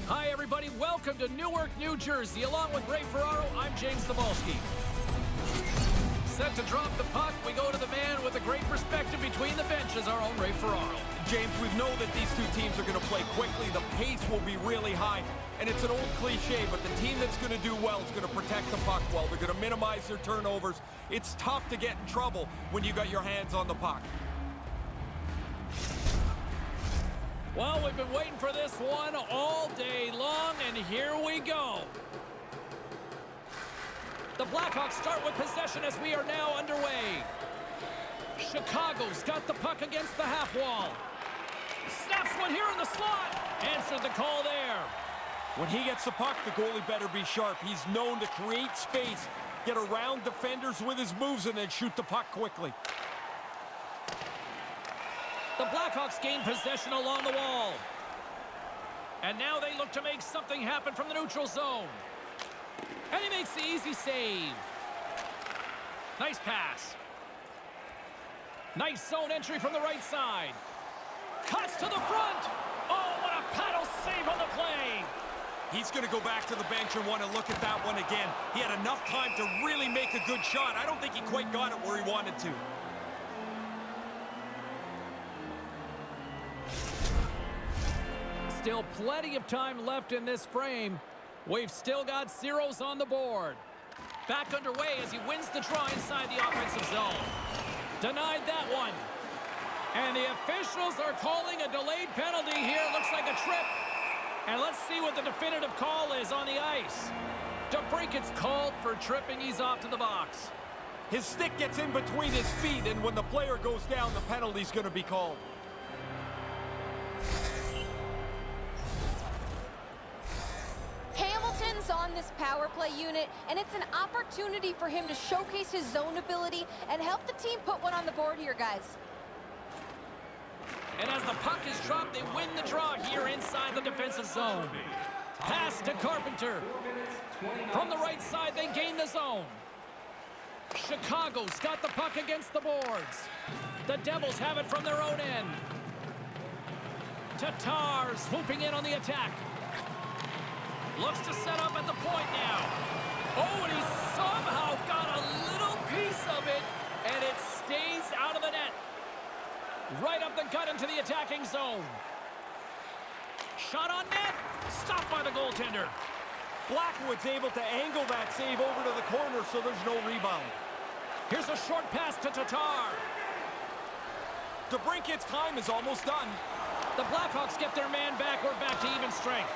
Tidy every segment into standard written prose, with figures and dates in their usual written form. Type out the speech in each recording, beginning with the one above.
Hi, everybody. Welcome to Newark, New Jersey. Along with Ray Ferraro, I'm James Cebulski. Set to drop the puck, we go to the man with a great perspective between the benches, our own Ray Ferraro. James, we know that these two teams are going to play quickly. The pace will be really high. And it's an old cliche, but the team that's going to do well is going to protect the puck well. They're going to minimize their turnovers. It's tough to get in trouble when you got your hands on the puck. Well, we've been waiting for this one all day long, and here we go. The Blackhawks start with possession as we are now underway. Chicago's got the puck against the half wall. Snaps one here in the slot. Answered the call there. When he gets the puck, the goalie better be sharp. He's known to create space, get around defenders with his moves, and then shoot the puck quickly. The Blackhawks gain possession along the wall. And now they look to make something happen from the neutral zone. And he makes the easy save. Nice pass. Nice zone entry from the right side. Cuts to the front. Oh, what a paddle save on the play. He's going to go back to the bench and want to look at that one again. He had enough time to really make a good shot. I don't think he quite got it where he wanted to. Still plenty of time left in this frame. We've still got zeros on the board. Back underway as he wins the draw inside the offensive zone. Denied that one. And the officials are calling a delayed penalty here. Looks like a trip. And let's see what the definitive call is on the ice. DeBrincat's called for tripping. He's off to the box. His stick gets in between his feet, and when the player goes down, the penalty's going to be called. Hamilton's on this power play unit, and it's an opportunity for him to showcase his zone ability and help the team put one on the board here, guys. And as the puck is dropped, they win the draw here inside the defensive zone. Pass to Carpenter. From the right side, they gain the zone. Chicago's got the puck against the boards. The Devils have it from their own end. Tatar swooping in on the attack. Looks to set up at the point now. Oh, and he somehow got a little piece of it, and it stays out of the net. Right up the gut into the attacking zone. Shot on net. Stopped by the goaltender. Blackwood's able to angle that save over to the corner so there's no rebound. Here's a short pass to Tatar. DeBrincat's time is almost done. The Blackhawks get their man back. We're back to even strength.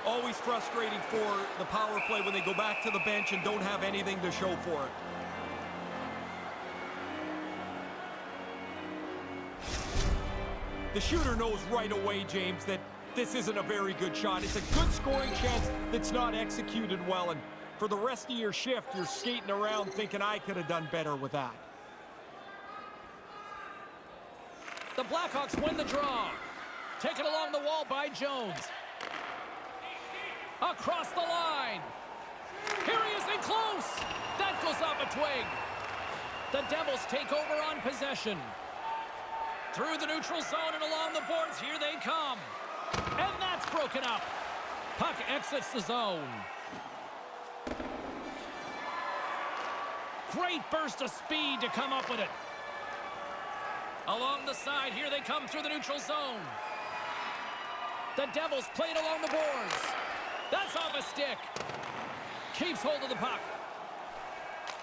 Always frustrating for the power play when they go back to the bench and don't have anything to show for it. The shooter knows right away, James, that this isn't a very good shot. It's a good scoring chance that's not executed well. And for the rest of your shift, you're skating around thinking I could have done better with that. The Blackhawks win the draw. Taken along the wall by Jones. Across the line. Here he is in close. That goes off a twig. The Devils take over on possession. Through the neutral zone and along the boards, here they come. And that's broken up. Puck exits the zone. Great burst of speed to come up with it. Along the side, here they come through the neutral zone. The Devils played along the boards. That's off a stick. Keeps hold of the puck.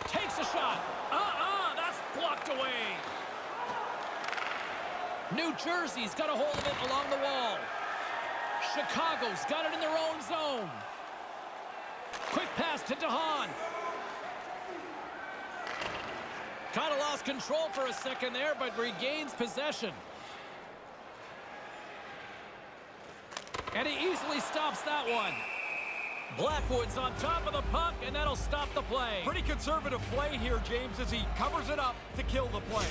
Takes a shot. That's blocked away. New Jersey's got a hold of it along the wall. Chicago's got it in their own zone. Quick pass to DeHaan. Kind of lost control for a second there, but regains possession. And he easily stops that one. Blackwood's on top of the puck, and that'll stop the play. Pretty conservative play here, James, as he covers it up to kill the play.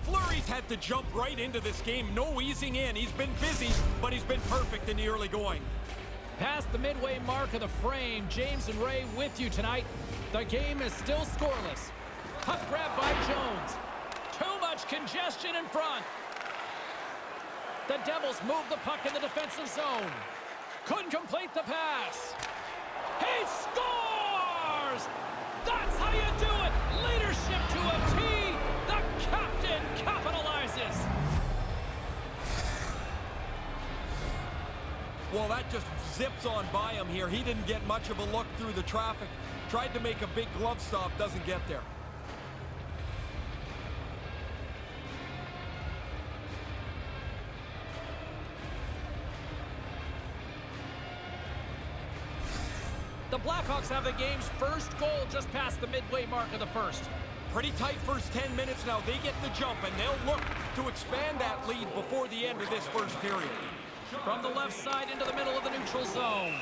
Fleury's had to jump right into this game. No easing in. He's been busy, but he's been perfect in the early going. Past the midway mark of the frame, James and Ray with you tonight. The game is still scoreless. Puck grab by Jones. Too much congestion in front. The Devils move the puck in the defensive zone. Couldn't complete the pass. He scores! That's how you do it! Leadership to a T! The captain capitalizes! Well, that just zips on by him here. He didn't get much of a look through the traffic. Tried to make a big glove stop, doesn't get there. The Blackhawks have the game's first goal just past the midway mark of the first. Pretty tight first 10 minutes now. They get the jump, and they'll look to expand that lead before the end of this first period. From the left side into the middle of the neutral zone.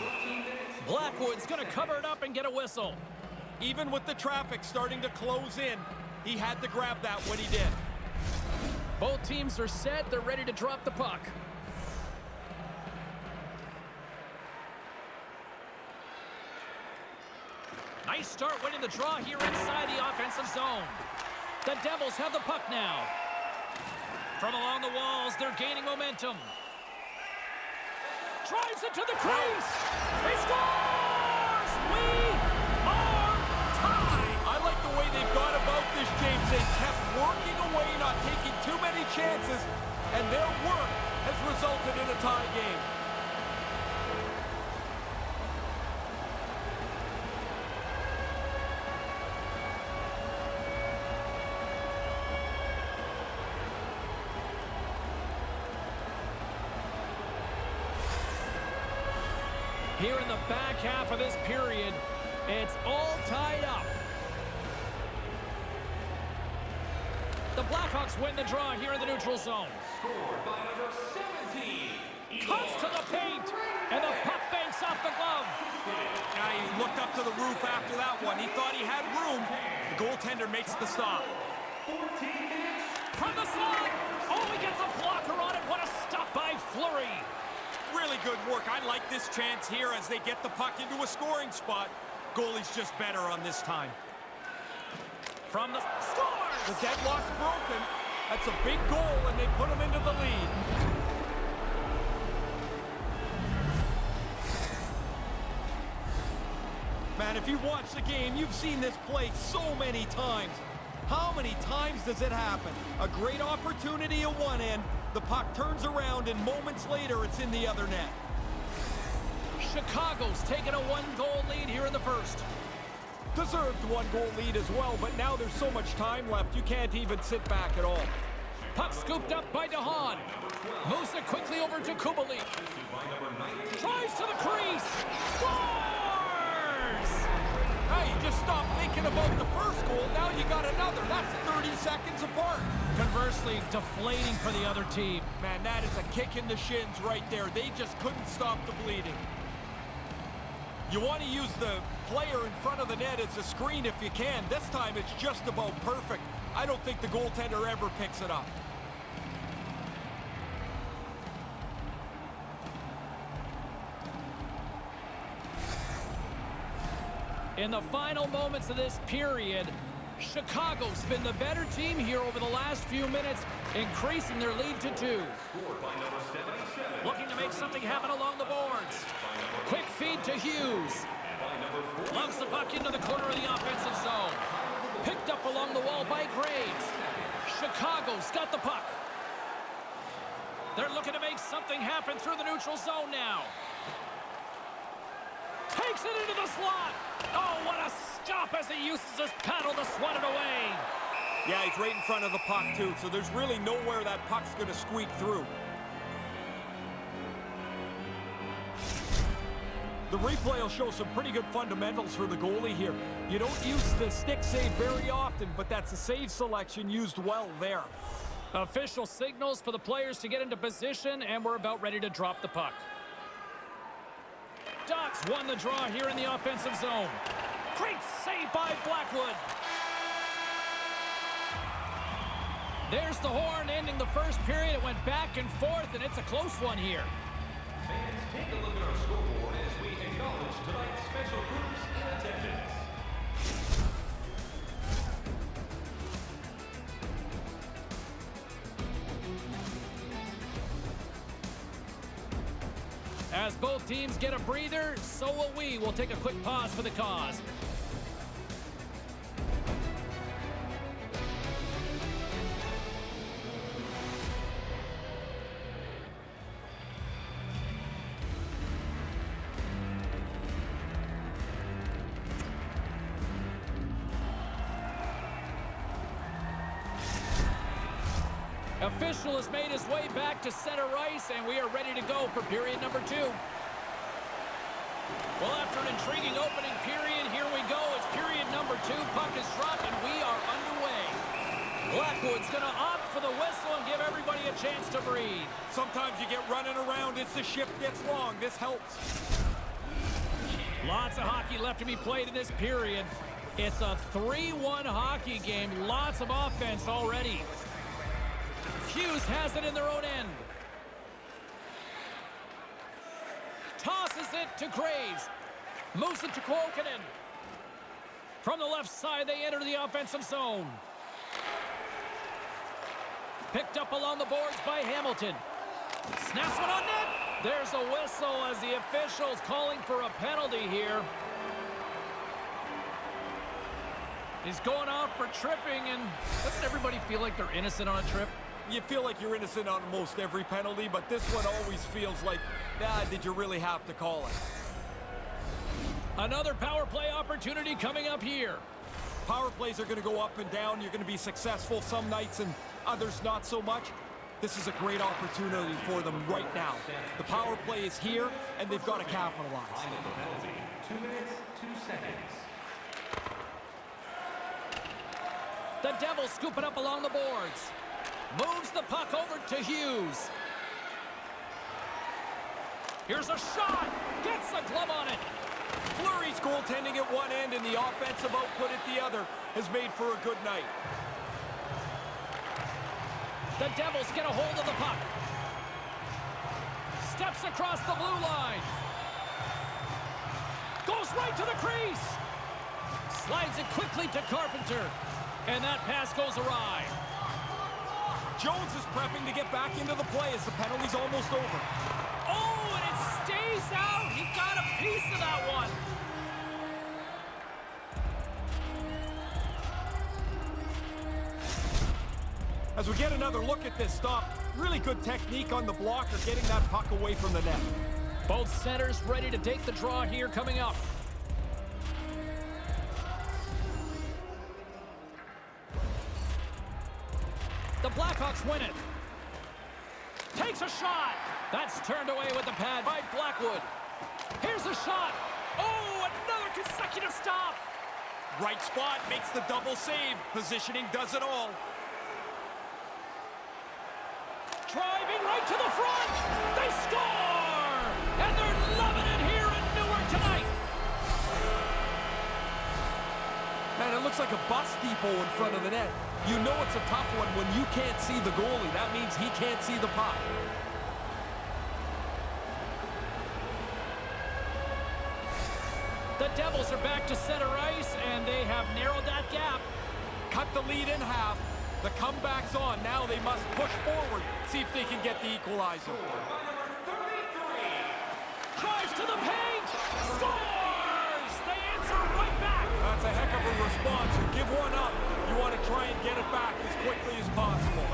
Blackwood's going to cover it up and get a whistle. Even with the traffic starting to close in, he had to grab that when he did. Both teams are set. They're ready to drop the puck. Nice start winning the draw here inside the offensive zone. The Devils have the puck now. From along the walls, they're gaining momentum. Drives it to the crease. He scores! We are tied. I like the way they've gone about this, James. They kept working away, not taking too many chances, and their work has resulted in a tie game. Here in the back half of this period, it's all tied up. The Blackhawks win the draw here in the neutral zone. Scored by number 17. Cuts to the paint, and the puck banks off the glove. Now he looked up to the roof after that one. He thought he had room. The goaltender makes the stop. 14 minutes. From the slot. Oh, he gets a blocker on it. What a stop by Fleury. Really good work. I like this chance here as they get the puck into a scoring spot. Goalie's just better on this time. From the scores! The deadlock's broken. That's a big goal, and they put him into the lead. Man, if you've watched the game, you've seen this play so many times. How many times does it happen? A great opportunity at one end, the puck turns around, and moments later, it's in the other net. Chicago's taken a one-goal lead here in the first. Deserved one-goal lead as well, but now there's so much time left, you can't even sit back at all. Puck scooped up by DeHaan. Moves it quickly over to Kubalik. Tries to the crease. Scores! Hey, you just stopped thinking about the first goal, now you got another. That's 30 seconds apart. Conversely, deflating for the other team. Man, that is a kick in the shins right there. They just couldn't stop the bleeding. You want to use the player in front of the net as a screen if you can. This time it's just about perfect. I don't think the goaltender ever picks it up. In the final moments of this period, Chicago's been the better team here over the last few minutes, increasing their lead to 2. Scored by number 77. Looking to make something happen along the boards. Quick feed to Hughes. Loves the puck into the corner of the offensive zone. Picked up along the wall by Graves. Chicago's got the puck. They're looking to make something happen through the neutral zone now. Takes it into the slot. Oh, what a stop as he uses his paddle to swat it away. Yeah, he's right in front of the puck, too, so there's really nowhere that puck's going to squeak through. The replay will show some pretty good fundamentals for the goalie here. You don't use the stick save very often, but that's a save selection used well there. Official signals for the players to get into position, and we're about ready to drop the puck. Ducks won the draw here in the offensive zone. Great save by Blackwood. There's the horn ending the first period. It went back and forth, and it's a close one here. Fans, take a look at our scoreboard as we acknowledge tonight's special groups in attendance. As both teams get a breather, so will we. We'll take a quick pause for the cause. Official has made his way back to center ice, and we are ready to go for period number 2. Well, after an intriguing opening period, here we go. It's period number 2. Puck is dropped, and we are underway. Blackwood's going to opt for the whistle and give everybody a chance to breathe. Sometimes you get running around as the shift gets long. This helps. Lots of hockey left to be played in this period. It's a 3-1 hockey game. Lots of offense already. Hughes has it in their own end. Tosses it to Graves. Moves it to Kuokkanen. From the left side, they enter the offensive zone. Picked up along the boards by Hamilton. Snaps one on net. There's a whistle as the official's calling for a penalty here. He's going off for tripping, and doesn't everybody feel like they're innocent on a trip? You feel like you're innocent on most every penalty, but this one always feels like, did you really have to call it? Another power play opportunity coming up here. Power plays are going to go up and down. You're going to be successful some nights and others not so much. This is a great opportunity for them right now. The power play is here, and they've got to capitalize. Final penalty, 2 minutes, 2 seconds. The Devils scoop it up along the boards. Moves the puck over to Hughes. Here's a shot. Gets a glove on it. Fleury's goaltending at one end and the offensive output at the other has made for a good night. The Devils get a hold of the puck. Steps across the blue line. Goes right to the crease. Slides it quickly to Carpenter. And that pass goes awry. Jones is prepping to get back into the play as the penalty's almost over. Oh, and it stays out. He got a piece of that one. As we get another look at this stop, really good technique on the blocker, getting that puck away from the net. Both centers ready to take the draw here coming up. The Blackhawks win it. Takes a shot. That's turned away with the pad by Blackwood. Here's a shot. Oh, another consecutive stop. Right spot makes the double save. Positioning does it all. Driving right to the front. They score! And they're loving it here in Newark tonight. Man, it looks like a bus depot in front of the net. You know it's a tough one when you can't see the goalie. That means he can't see the puck. The Devils are back to center ice, and they have narrowed that gap. Cut the lead in half. The comeback's on. Now they must push forward, see if they can get the equalizer. Drives to the paint. Scores! They answer right back. That's a heck of a response. You give one up, you want to try and get it back as quickly as possible.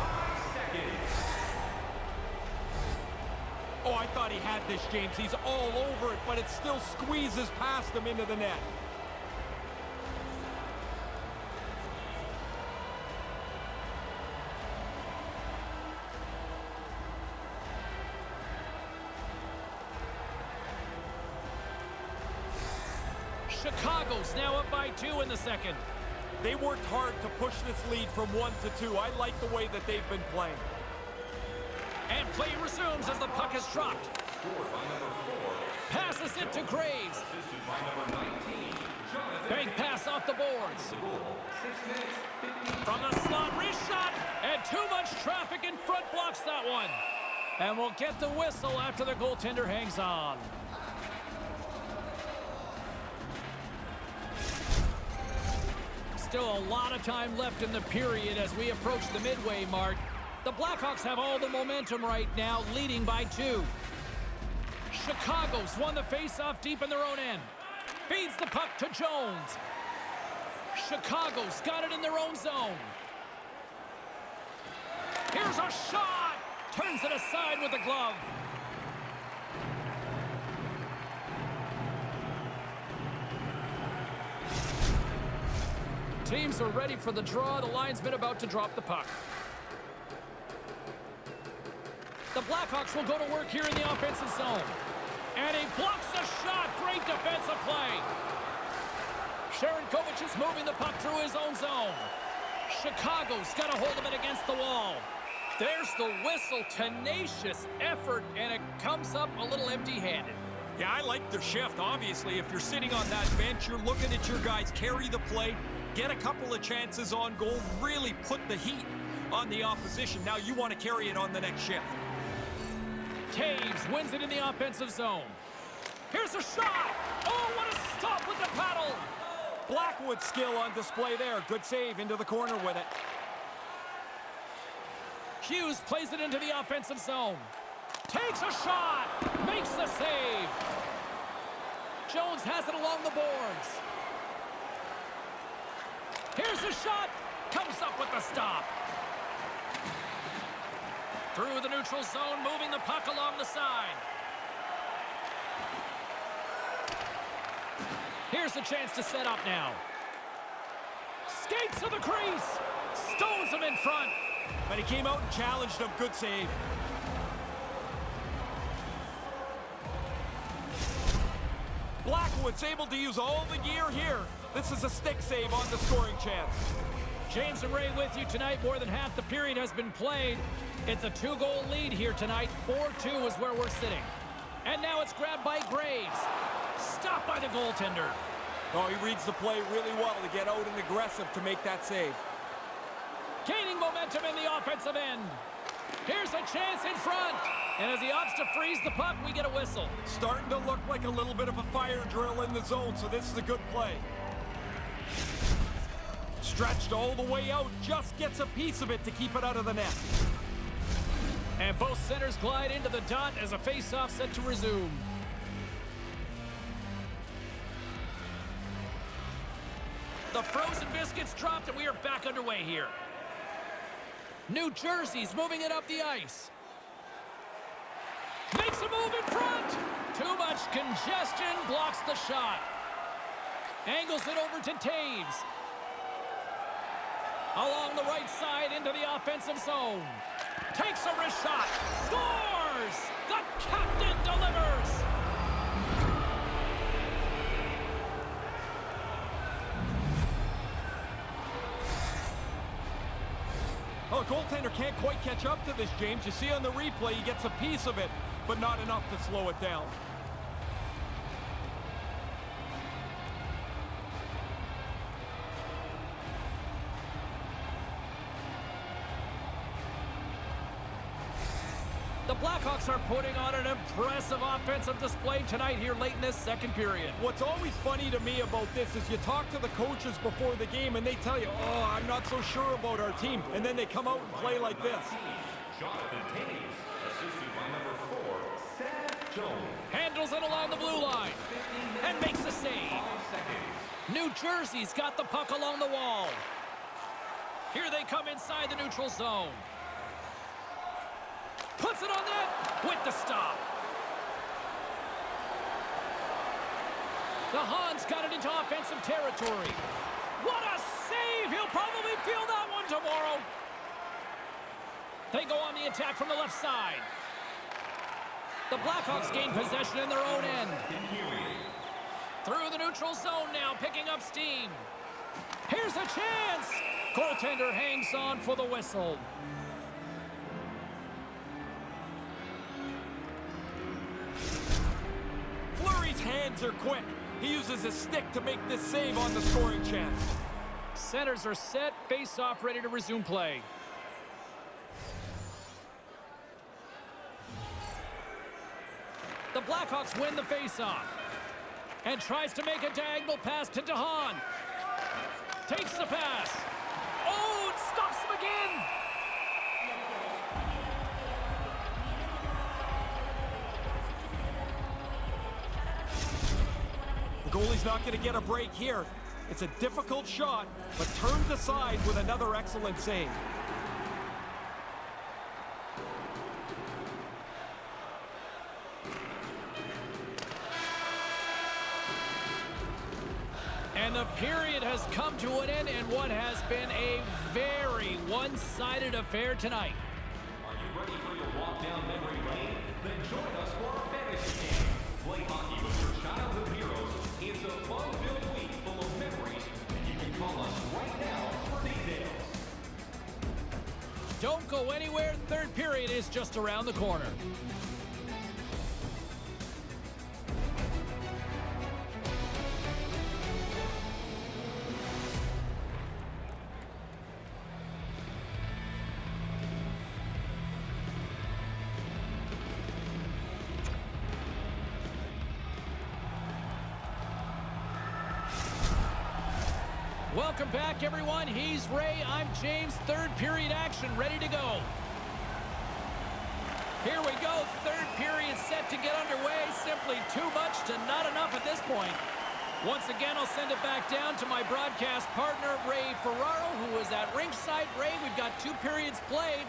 Oh, I thought he had this, James. He's all over it, but it still squeezes past him into the net. Chicago's now up by 2 in the second. They worked hard to push this lead from 1 to 2. I like the way that they've been playing. And play resumes as the puck is dropped. Passes it to Graves. Bank pass off the boards. From the slot, reshot, and too much traffic in front blocks that one. And we'll get the whistle after the goaltender hangs on. Still a lot of time left in the period as we approach the midway mark. The Blackhawks have all the momentum right now, leading by 2. Chicago's won the face-off deep in their own end. Feeds the puck to Jones. Chicago's got it in their own zone. Here's a shot! Turns it aside with the glove. Teams are ready for the draw. The linesman about to drop the puck. The Blackhawks will go to work here in the offensive zone. And he blocks the shot. Great defensive play. Sharankovich is moving the puck through his own zone. Chicago's got a hold of it against the wall. There's the whistle. Tenacious effort, and it comes up a little empty-handed. Yeah, I like their shift. Obviously, if you're sitting on that bench, you're looking at your guys carry the play, get a couple of chances on goal, really put the heat on the opposition. Now you want to carry it on the next shift. Taves wins it in the offensive zone. Here's a shot. Oh, what a stop with the paddle. Blackwood's skill on display there. Good save into the corner with it. Hughes plays it into the offensive zone. Takes a shot. Makes the save. Jones has it along the boards. Here's a shot. Comes up with the stop. Through the neutral zone, moving the puck along the side. Here's a chance to set up now. Skates to the crease. Stones him in front. But he came out and challenged him. Good save. Blackwood's able to use all the gear here. This is a stick save on the scoring chance. James and Ray with you tonight. More than half the period has been played. It's a 2-goal lead here tonight. 4-2 is where we're sitting. And now it's grabbed by Graves. Stopped by the goaltender. Oh, he reads the play really well to get out and aggressive to make that save. Gaining momentum in the offensive end. Here's a chance in front. And as he opts to freeze the puck, we get a whistle. Starting to look like a little bit of a fire drill in the zone, so this is a good play. Stretched all the way out, just gets a piece of it to keep it out of the net. And both centers glide into the dot as a face-off set to resume. The frozen biscuits dropped, and we are back underway here. New Jersey's moving it up the ice. Makes a move in front. Too much congestion, blocks the shot. Angles it over to Taves. Along the right side into the offensive zone. Takes a wrist shot. Scores! The captain delivers! Oh, goaltender can't quite catch up to this, James. You see on the replay, he gets a piece of it, but not enough to slow it down. The Blackhawks are putting on an impressive offensive display tonight here late in this second period. What's always funny to me about this is you talk to the coaches before the game and they tell you, oh, I'm not so sure about our team. And then they come out and play like this. Jonathan Taves, assisted by number 4, Seth Jones. Handles it along the blue line and makes the save. New Jersey's got the puck along the wall. Here they come inside the neutral zone. Puts it on net with the stop. The Hans got it into offensive territory. What a save! He'll probably feel that one tomorrow. They go on the attack from the left side. The Blackhawks gain possession in their own end. Through the neutral zone now, picking up steam. Here's a chance. Goaltender hangs on for the whistle. Fleury's hands are quick. He uses his stick to make this save on the scoring chance. Centers are set, face-off ready to resume play. The Blackhawks win the face-off. And tries to make a diagonal pass to DeHaan. Takes the pass. Oh, it stops him again. The goalie's not going to get a break here. It's a difficult shot, but turned aside with another excellent save. And the period has come to an end in what has been a very one-sided affair tonight. Are you ready for your walk down memory lane? Then join us for our fantasy game. Play hockey with your childhood heroes. It's a fun-filled week full of memories, and you can call us right now for details. Don't go anywhere. Third period is just around the corner. Welcome back, everyone. He's Ray. I'm James. Third period action ready to go. Here we go. Third period set to get underway. Simply too much to not enough at this point. Once again, I'll send it back down to my broadcast partner, Ray Ferraro, who is at ringside. Ray, we've got 2 periods played.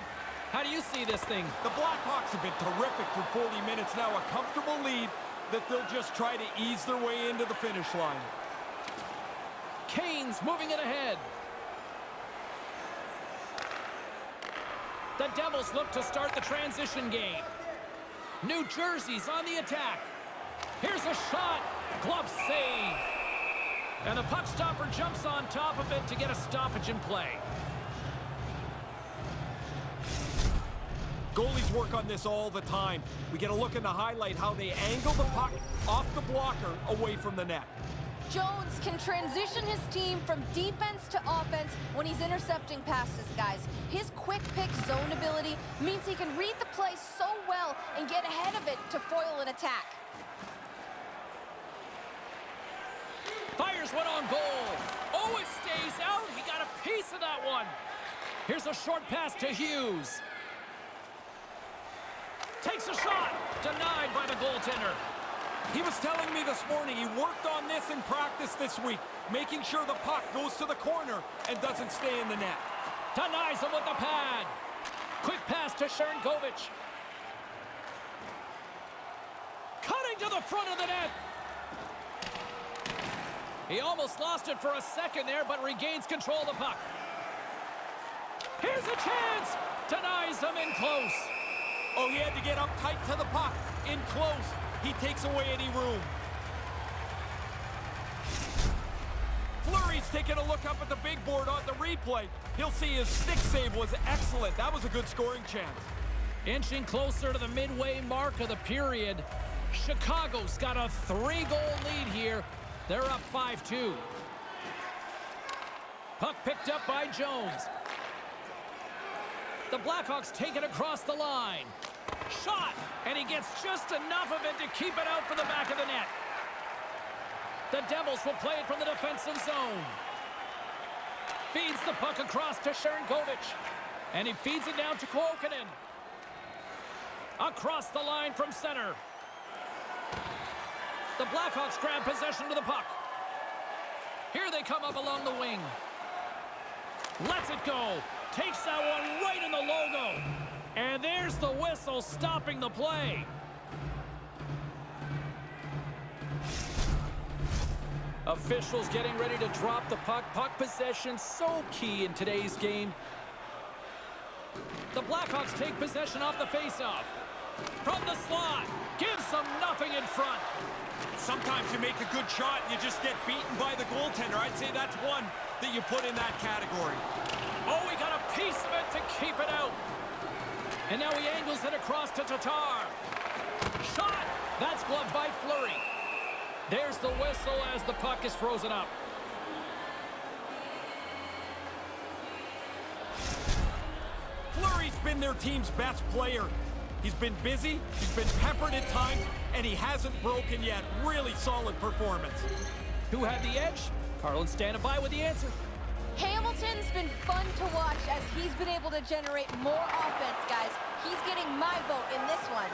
How do you see this thing? The Blackhawks have been terrific for 40 minutes now. A comfortable lead that they'll just try to ease their way into the finish line. Canes moving it ahead. The Devils look to start the transition game. New Jersey's on the attack. Here's a shot. Glove save. And the puck stopper jumps on top of it to get a stoppage in play. Goalies work on this all the time. We get a look in the highlight how they angle the puck off the blocker away from the net. Jones can transition his team from defense to offense when he's intercepting passes, guys. His quick pick zone ability means he can read the play so well and get ahead of it to foil an attack. Fires one on goal. Oh, it stays out. He got a piece of that one. Here's a short pass to Hughes. Takes a shot. Denied by the goaltender. He was telling me this morning he worked on this in practice this week, making sure the puck goes to the corner and doesn't stay in the net. Denies him with the pad. Quick pass to Sharangovich. Cutting to the front of the net. He almost lost it for a second there, but regains control of the puck. Here's a chance. Denies him in close. Oh, he had to get up tight to the puck. In close, he takes away any room. Fleury's taking a look up at the big board on the replay. He'll see his stick save was excellent. That was a good scoring chance. Inching closer to the midway mark of the period. Chicago's got a 3-goal lead here. They're up 5-2. Puck picked up by Jones. The Blackhawks take it across the line. Shot! And he gets just enough of it to keep it out for the back of the net. The Devils will play it from the defensive zone. Feeds the puck across to Sharangovich. And he feeds it down to Kuokkanen. Across the line from center. The Blackhawks grab possession of the puck. Here they come up along the wing. Lets it go. Takes that one right in the logo. And there's the whistle stopping the play. Officials getting ready to drop the puck. Puck possession so key in today's game. The Blackhawks take possession off the faceoff. From the slot. Gives them nothing in front. Sometimes you make a good shot and you just get beaten by the goaltender. I'd say that's one that you put in that category. Oh, he got a piece of it to keep it out. And now he angles it across to Tatar. Shot! That's gloved by Fleury. There's the whistle as the puck is frozen up. Fleury's been their team's best player. He's been busy, he's been peppered at times, and he hasn't broken yet. Really solid performance. Who had the edge? Carlin standing by with the answer. Hamilton's been fun to watch as he's been able to generate more offense, guys. He's getting my vote in this one.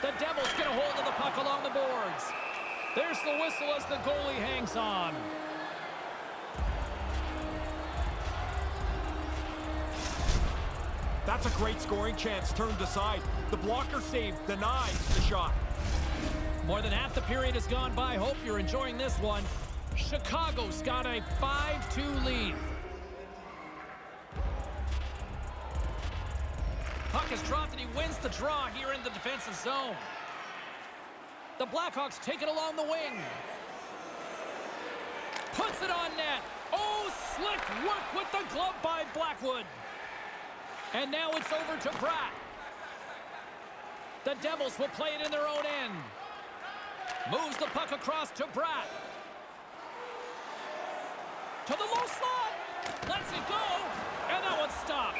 The Devils get a hold of the puck along the boards. There's the whistle as the goalie hangs on. That's a great scoring chance turned aside. The blocker save denies the shot. More than half the period has gone by. Hope you're enjoying this one. Chicago's got a 5-2 lead. Puck is dropped and he wins the draw here in the defensive zone. The Blackhawks take it along the wing. Puts it on net. Oh, slick work with the glove by Blackwood. And now it's over to Pratt. The Devils will play it in their own end. Moves the puck across to Pratt. To the low slot. Lets it go. And that one's stopped.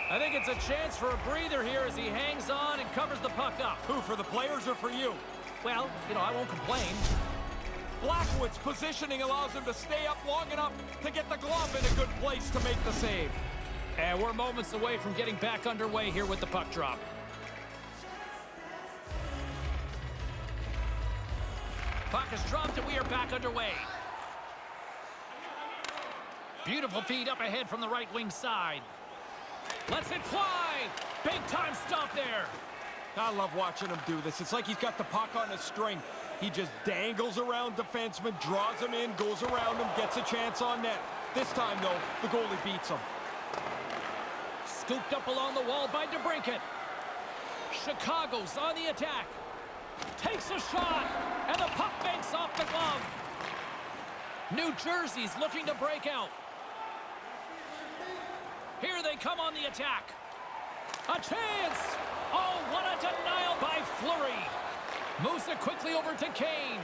I think it's a chance for a breather here as he hangs on and covers the puck up. Who, for the players or for you? Well, I won't complain. Blackwood's positioning allows him to stay up long enough to get the glove in a good place to make the save. And we're moments away from getting back underway here with the puck drop. Puck is dropped and we are back underway. Beautiful feed up ahead from the right wing side. Lets it fly. Big time stop there. I love watching him do this. It's like he's got the puck on a string. He just dangles around defensemen, draws him in, goes around him, gets a chance on net. This time, though, the goalie beats him. Scooped up along the wall by DeBrincat. Chicago's on the attack. Takes a shot, and the puck banks off the glove. New Jersey's looking to break out. Here they come on the attack. A chance! Oh, what a denial by Fleury. Moves it quickly over to Kane.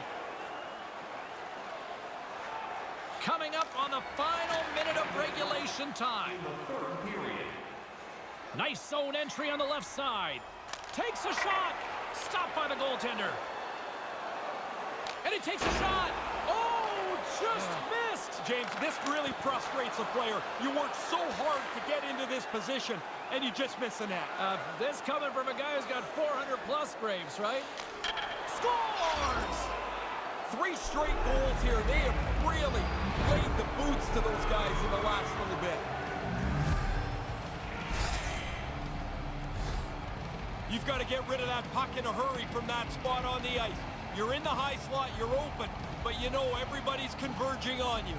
Coming up on the final minute of regulation time. Nice zone entry on the left side. Takes a shot. Stopped by the goaltender. And he takes a shot. Oh, just missed. James, this really frustrates a player. You work so hard to get into this position, and you just miss the net. This coming from a guy who's got 400-plus Graves, right? Scores! 3 straight goals here. They have really laid the boots to those guys in the last little bit. You've got to get rid of that puck in a hurry from that spot on the ice. You're in the high slot, you're open, but you know everybody's converging on you.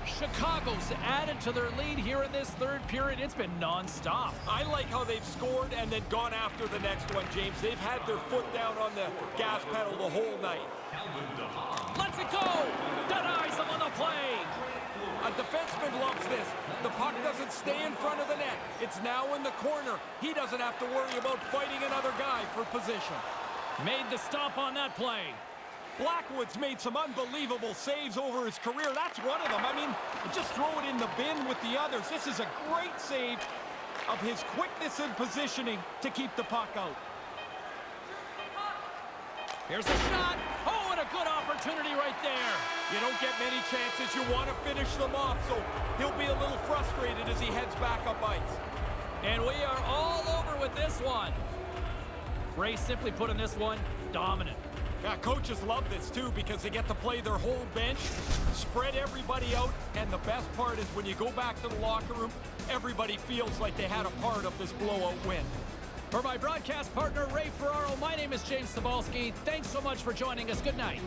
Chicago's added to their lead here in this third period. It's been non-stop. I like how they've scored and then gone after the next one, James. They've had their foot down on the gas pedal the whole night. Lets it go! Denies him on the play! A defenseman loves this. The puck doesn't stay in front of the net. It's now in the corner. He doesn't have to worry about fighting another guy for position. Made the stop on that play. Blackwood's made some unbelievable saves over his career. That's one of them. I mean, just throw it in the bin with the others. This is a great save of his quickness and positioning to keep the puck out. Here's a shot. Oh, and a good opportunity right there. You don't get many chances. You want to finish them off, so he'll be a little frustrated as he heads back up ice. And we are all over with this one. Ray simply put in this one, dominant. Yeah, coaches love this, too, because they get to play their whole bench, spread everybody out, and the best part is when you go back to the locker room, everybody feels like they had a part of this blowout win. For my broadcast partner, Ray Ferraro, my name is James Cybulski. Thanks so much for joining us. Good night.